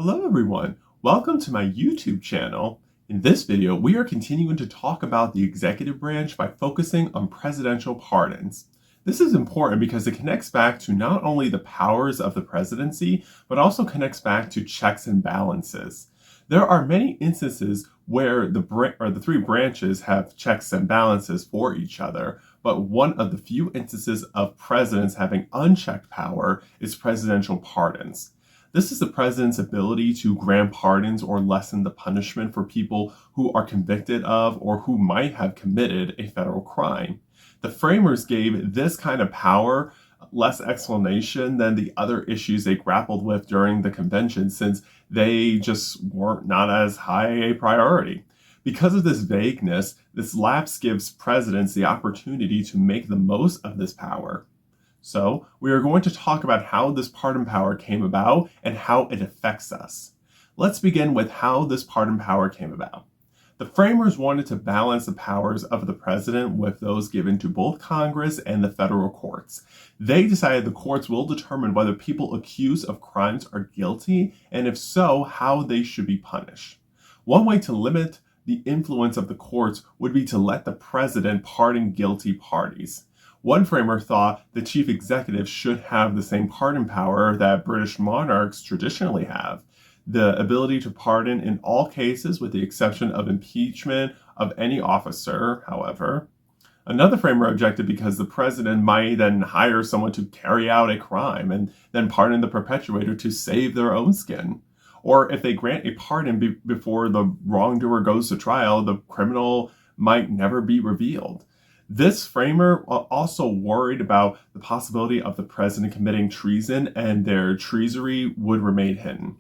Hello everyone, welcome to my YouTube channel. In this video, we are continuing to talk about the executive branch by focusing on presidential pardons. This is important because it connects back to not only the powers of the presidency, but also connects back to checks and balances. There are many instances where the three branches have checks and balances for each other, but one of the few instances of presidents having unchecked power is presidential pardons. This is the president's ability to grant pardons or lessen the punishment for people who are convicted of or who might have committed a federal crime. The framers gave this kind of power less explanation than the other issues they grappled with during the convention, since they just weren't not as high a priority. Because of this vagueness, this lapse gives presidents the opportunity to make the most of this power. So, we are going to talk about how this pardon power came about and how it affects us. Let's begin with how this pardon power came about. The framers wanted to balance the powers of the president with those given to both Congress and the federal courts. They decided the courts will determine whether people accused of crimes are guilty, and if so, how they should be punished. One way to limit the influence of the courts would be to let the president pardon guilty parties. One framer thought the chief executive should have the same pardon power that British monarchs traditionally have, the ability to pardon in all cases with the exception of impeachment of any officer, however. Another framer objected because the president might then hire someone to carry out a crime and then pardon the perpetrator to save their own skin. Or if they grant a pardon before the wrongdoer goes to trial, the criminal might never be revealed. This framer also worried about the possibility of the president committing treason and their treachery would remain hidden.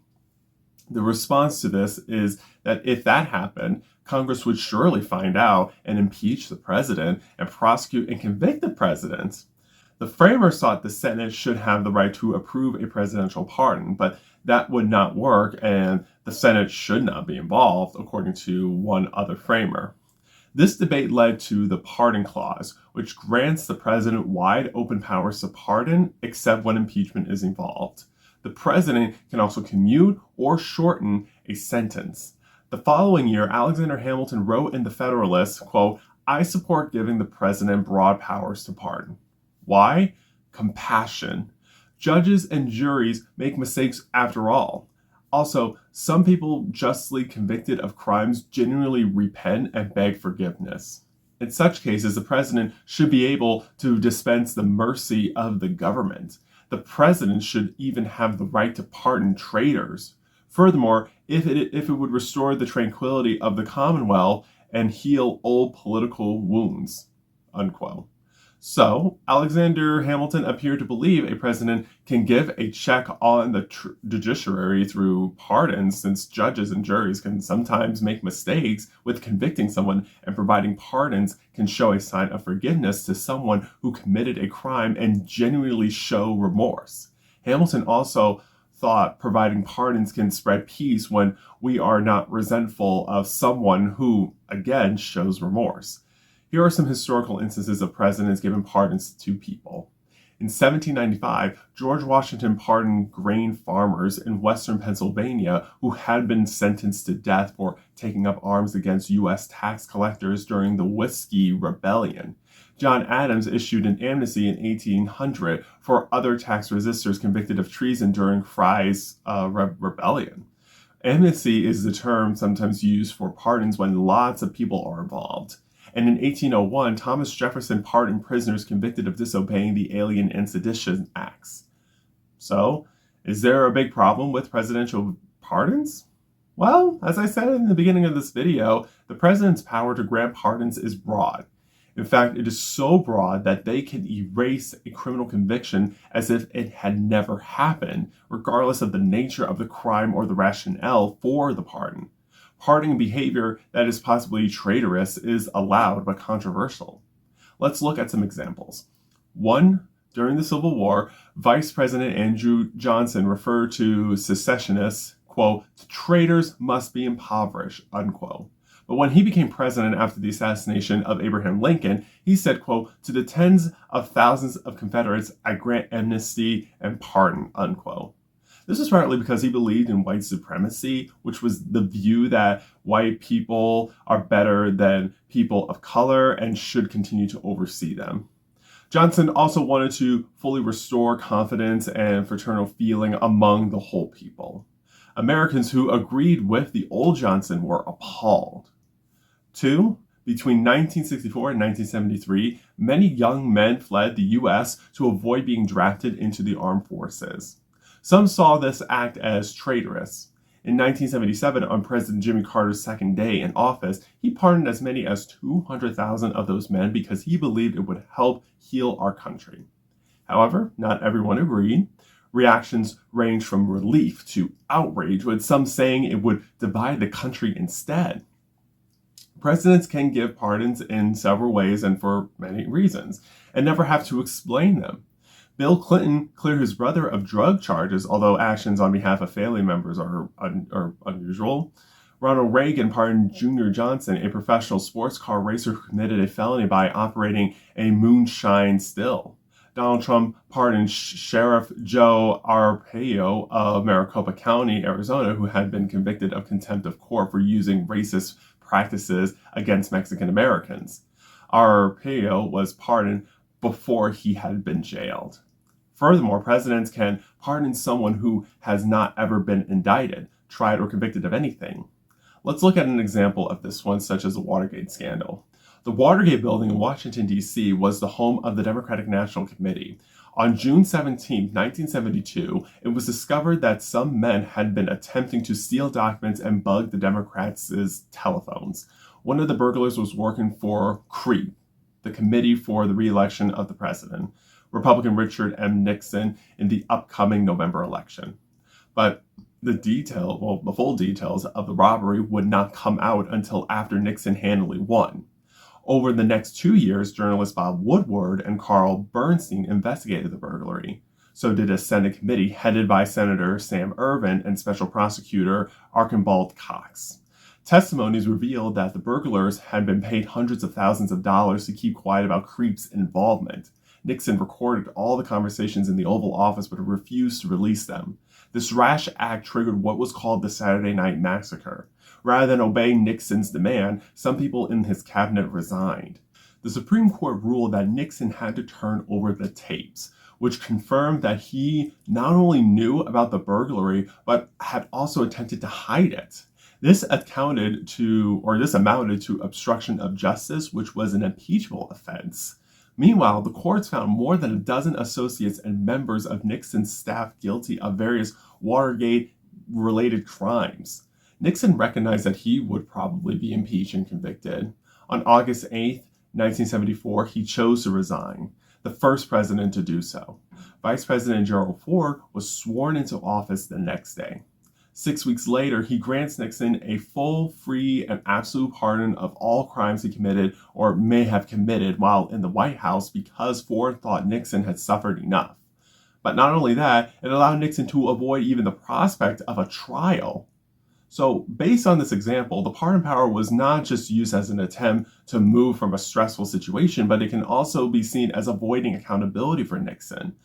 The response to this is that if that happened, Congress would surely find out and impeach the president and prosecute and convict the president. The framers thought the Senate should have the right to approve a presidential pardon, but that would not work and the Senate should not be involved, according to one other framer. This debate led to the Pardon Clause, which grants the president wide open powers to pardon, except when impeachment is involved. The president can also commute or shorten a sentence. The following year, Alexander Hamilton wrote in the Federalist, quote, "I support giving the president broad powers to pardon." Why? Compassion. Judges and juries make mistakes after all. Also, some people justly convicted of crimes genuinely repent and beg forgiveness. In such cases, the president should be able to dispense the mercy of the government. The president should even have the right to pardon traitors. Furthermore, if it would restore the tranquility of the Commonwealth and heal old political wounds, unquote. So, Alexander Hamilton appeared to believe a president can give a check on the judiciary through pardons, since judges and juries can sometimes make mistakes with convicting someone, and providing pardons can show a sign of forgiveness to someone who committed a crime and genuinely show remorse. Hamilton also thought providing pardons can spread peace when we are not resentful of someone who, again, shows remorse. Here are some historical instances of presidents giving pardons to people. In 1795, George Washington pardoned grain farmers in western Pennsylvania who had been sentenced to death for taking up arms against U.S. tax collectors during the Whiskey Rebellion. John Adams issued an amnesty in 1800 for other tax resistors convicted of treason during Fry's rebellion. Amnesty is the term sometimes used for pardons when lots of people are involved. And in 1801, Thomas Jefferson pardoned prisoners convicted of disobeying the Alien and Sedition Acts. So, is there a big problem with presidential pardons? Well, as I said in the beginning of this video, the president's power to grant pardons is broad. In fact, it is so broad that they can erase a criminal conviction as if it had never happened, regardless of the nature of the crime or the rationale for the pardon. Pardoning behavior that is possibly traitorous is allowed but controversial. Let's look at some examples. 1. During the Civil War, Vice President Andrew Johnson referred to secessionists, quote, "traitors must be impoverished," unquote. But when he became president after the assassination of Abraham Lincoln, he said, quote, "to the tens of thousands of Confederates, I grant amnesty and pardon," unquote. This was partly because he believed in white supremacy, which was the view that white people are better than people of color and should continue to oversee them. Johnson also wanted to fully restore confidence and fraternal feeling among the whole people. Americans who agreed with the old Johnson were appalled. 2. Between 1964 and 1973, many young men fled the U.S. to avoid being drafted into the armed forces. Some saw this act as traitorous. In 1977, on President Jimmy Carter's second day in office, he pardoned as many as 200,000 of those men because he believed it would help heal our country. However, not everyone agreed. Reactions ranged from relief to outrage, with some saying it would divide the country instead. Presidents can give pardons in several ways and for many reasons, and never have to explain them. Bill Clinton cleared his brother of drug charges, although actions on behalf of family members are unusual. Ronald Reagan pardoned Junior Johnson, a professional sports car racer who committed a felony by operating a moonshine still. Donald Trump pardoned Sheriff Joe Arpaio of Maricopa County, Arizona, who had been convicted of contempt of court for using racist practices against Mexican Americans. Arpaio was pardoned before he had been jailed. Furthermore, presidents can pardon someone who has not ever been indicted, tried, or convicted of anything. Let's look at an example of this one, such as the Watergate scandal. The Watergate building in Washington, D.C. was the home of the Democratic National Committee. On June 17, 1972, it was discovered that some men had been attempting to steal documents and bug the Democrats' telephones. One of the burglars was working for CREEP, the Committee for the Re-election of the President, Republican Richard M. Nixon, in the upcoming November election. But the full details of the robbery would not come out until after Nixon handily won. Over the next 2 years, journalists Bob Woodward and Carl Bernstein investigated the burglary. So did a Senate committee headed by Senator Sam Ervin and Special Prosecutor Archibald Cox. Testimonies revealed that the burglars had been paid hundreds of thousands of dollars to keep quiet about CREEP's involvement. Nixon recorded all the conversations in the Oval Office but refused to release them. This rash act triggered what was called the Saturday Night Massacre. Rather than obeying Nixon's demand, some people in his cabinet resigned. The Supreme Court ruled that Nixon had to turn over the tapes, which confirmed that he not only knew about the burglary, but had also attempted to hide it. This amounted to obstruction of justice, which was an impeachable offense. Meanwhile, the courts found more than a dozen associates and members of Nixon's staff guilty of various Watergate-related crimes. Nixon recognized that he would probably be impeached and convicted. On August 8, 1974, he chose to resign, the first president to do so. Vice President Gerald Ford was sworn into office the next day. 6 weeks later, he grants Nixon a full, free, and absolute pardon of all crimes he committed or may have committed while in the White House because Ford thought Nixon had suffered enough. But not only that, it allowed Nixon to avoid even the prospect of a trial. So, based on this example, the pardon power was not just used as an attempt to move from a stressful situation, but it can also be seen as avoiding accountability for Nixon,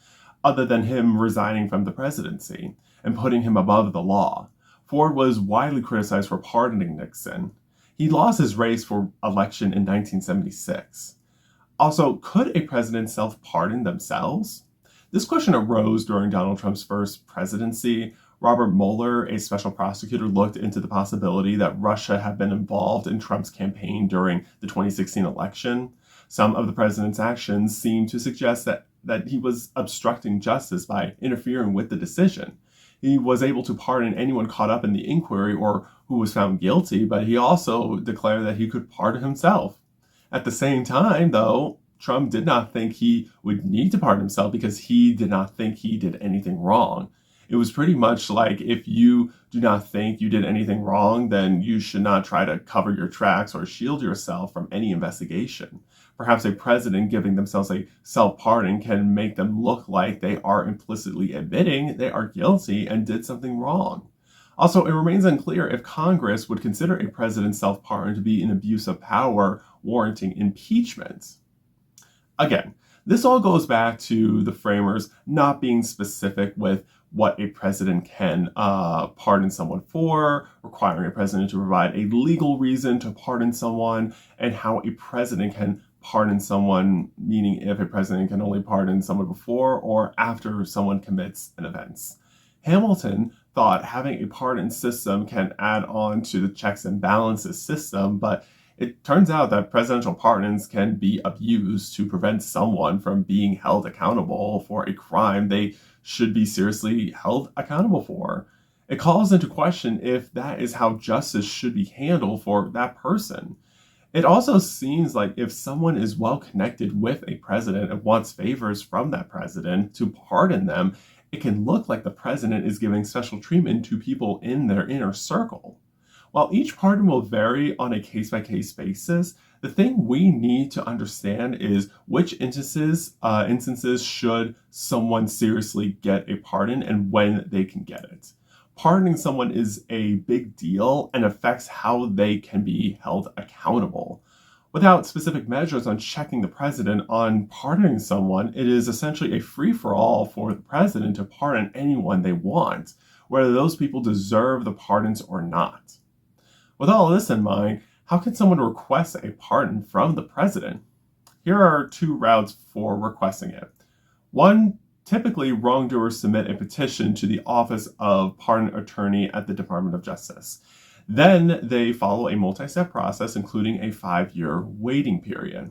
other than him resigning from the presidency and putting him above the law. Ford was widely criticized for pardoning Nixon. He lost his race for election in 1976. Also, could a president self-pardon themselves? This question arose during Donald Trump's first presidency. Robert Mueller, a special prosecutor, looked into the possibility that Russia had been involved in Trump's campaign during the 2016 election. Some of the president's actions seemed to suggest that he was obstructing justice by interfering with the decision. He was able to pardon anyone caught up in the inquiry or who was found guilty, but he also declared that he could pardon himself. At the same time, though, Trump did not think he would need to pardon himself because he did not think he did anything wrong. It was pretty much like, if you do not think you did anything wrong, then you should not try to cover your tracks or shield yourself from any investigation. Perhaps a president giving themselves a self-pardon can make them look like they are implicitly admitting they are guilty and did something wrong. Also, it remains unclear if Congress would consider a president's self-pardon to be an abuse of power warranting impeachment. Again, this all goes back to the framers not being specific with what a president can pardon someone for, requiring a president to provide a legal reason to pardon someone, and how a president can pardon someone, meaning if a president can only pardon someone before or after someone commits an offense. Hamilton thought having a pardon system can add on to the checks and balances system, but it turns out that presidential pardons can be abused to prevent someone from being held accountable for a crime they should be seriously held accountable for. It calls into question if that is how justice should be handled for that person. It also seems like if someone is well connected with a president and wants favors from that president to pardon them, it can look like the president is giving special treatment to people in their inner circle. While each pardon will vary on a case-by-case basis, the thing we need to understand is which instances should someone seriously get a pardon and when they can get it. Pardoning someone is a big deal and affects how they can be held accountable. Without specific measures on checking the president on pardoning someone, it is essentially a free-for-all for the president to pardon anyone they want, whether those people deserve the pardons or not. With all this in mind, how can someone request a pardon from the president? Here are two routes for requesting it. One, typically wrongdoers submit a petition to the Office of Pardon Attorney at the Department of Justice. Then they follow a multi-step process, including a 5-year waiting period.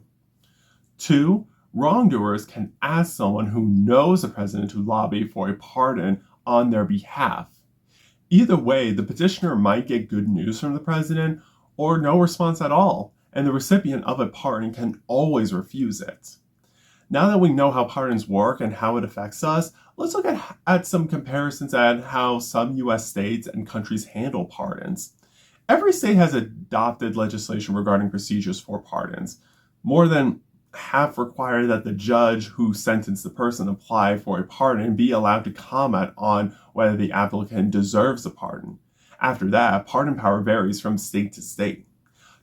Two, wrongdoers can ask someone who knows the president to lobby for a pardon on their behalf. Either way, the petitioner might get good news from the president or no response at all, and the recipient of a pardon can always refuse it. Now that we know how pardons work and how it affects us, let's look at some comparisons at how some U.S. states and countries handle pardons. Every state has adopted legislation regarding procedures for pardons. More than half require that the judge who sentenced the person apply for a pardon and be allowed to comment on whether the applicant deserves a pardon. After that, pardon power varies from state to state.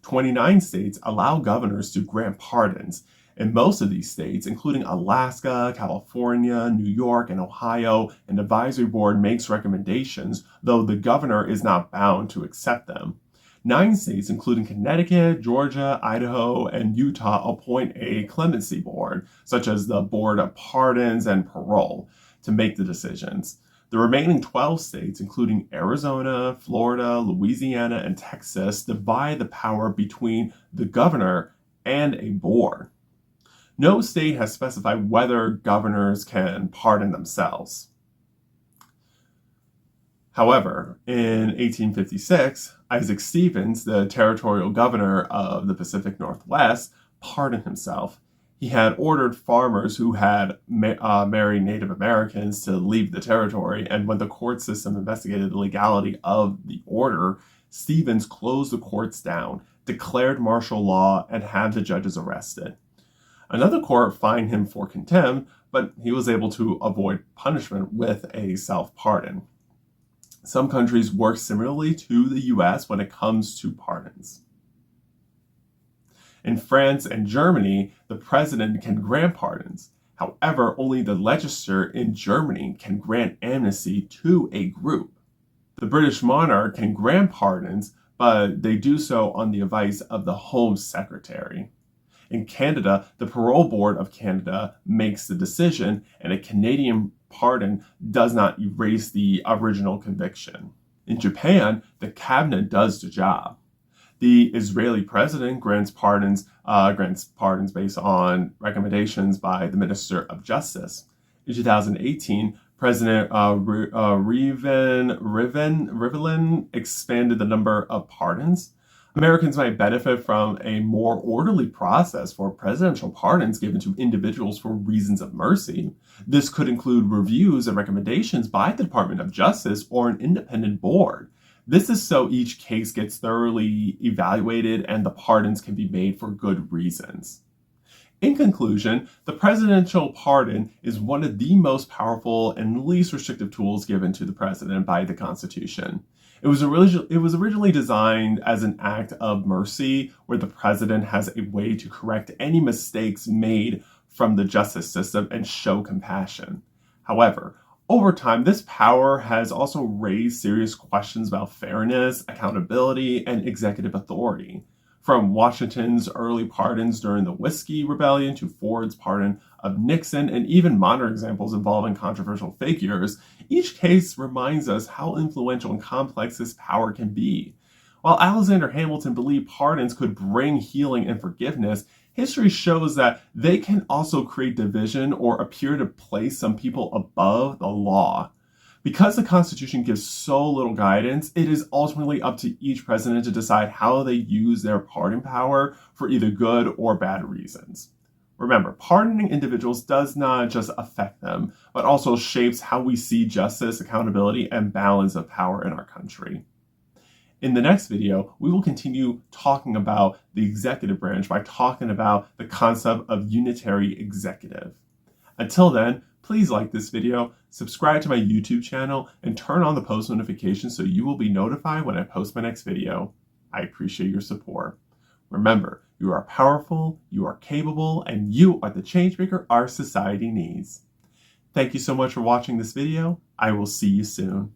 29 states allow governors to grant pardons. In most of these states, including Alaska, California, New York, and Ohio, an advisory board makes recommendations, though the governor is not bound to accept them. 9 states, including Connecticut, Georgia, Idaho, and Utah, appoint a clemency board, such as the Board of Pardons and Parole, to make the decisions. The remaining 12 states, including Arizona, Florida, Louisiana, and Texas, divide the power between the governor and a board. No state has specified whether governors can pardon themselves. However, in 1856, Isaac Stevens, the territorial governor of the Pacific Northwest, pardoned himself. He had ordered farmers who had married Native Americans to leave the territory, and when the court system investigated the legality of the order, Stevens closed the courts down, declared martial law, and had the judges arrested. Another court fined him for contempt, but he was able to avoid punishment with a self-pardon. Some countries work similarly to the US when it comes to pardons. In France and Germany, the president can grant pardons. However, only the legislature in Germany can grant amnesty to a group. The British monarch can grant pardons, but they do so on the advice of the Home Secretary. In Canada, the Parole Board of Canada makes the decision, and a Canadian pardon does not erase the original conviction. In Japan, the cabinet does the job. The Israeli president grants pardons based on recommendations by the Minister of Justice. In 2018, President Rivlin expanded the number of pardons. Americans might benefit from a more orderly process for presidential pardons given to individuals for reasons of mercy. This could include reviews and recommendations by the Department of Justice or an independent board. This is so each case gets thoroughly evaluated and the pardons can be made for good reasons. In conclusion, the presidential pardon is one of the most powerful and least restrictive tools given to the president by the Constitution. It was originally designed as an act of mercy where the president has a way to correct any mistakes made from the justice system and show compassion. However, Over time, this power has also raised serious questions about fairness, accountability, and executive authority. From Washington's early pardons during the Whiskey Rebellion to Ford's pardon of Nixon, and even modern examples involving controversial figures, each case reminds us how influential and complex this power can be. While Alexander Hamilton believed pardons could bring healing and forgiveness, history shows that they can also create division or appear to place some people above the law. Because the Constitution gives so little guidance, it is ultimately up to each president to decide how they use their pardon power for either good or bad reasons. Remember, pardoning individuals does not just affect them, but also shapes how we see justice, accountability, and balance of power in our country. In the next video, we will continue talking about the executive branch by talking about the concept of unitary executive. Until then, please like this video, subscribe to my YouTube channel, and turn on the post notifications so you will be notified when I post my next video. I appreciate your support. Remember, you are powerful, you are capable, and you are the changemaker our society needs. Thank you so much for watching this video. I will see you soon.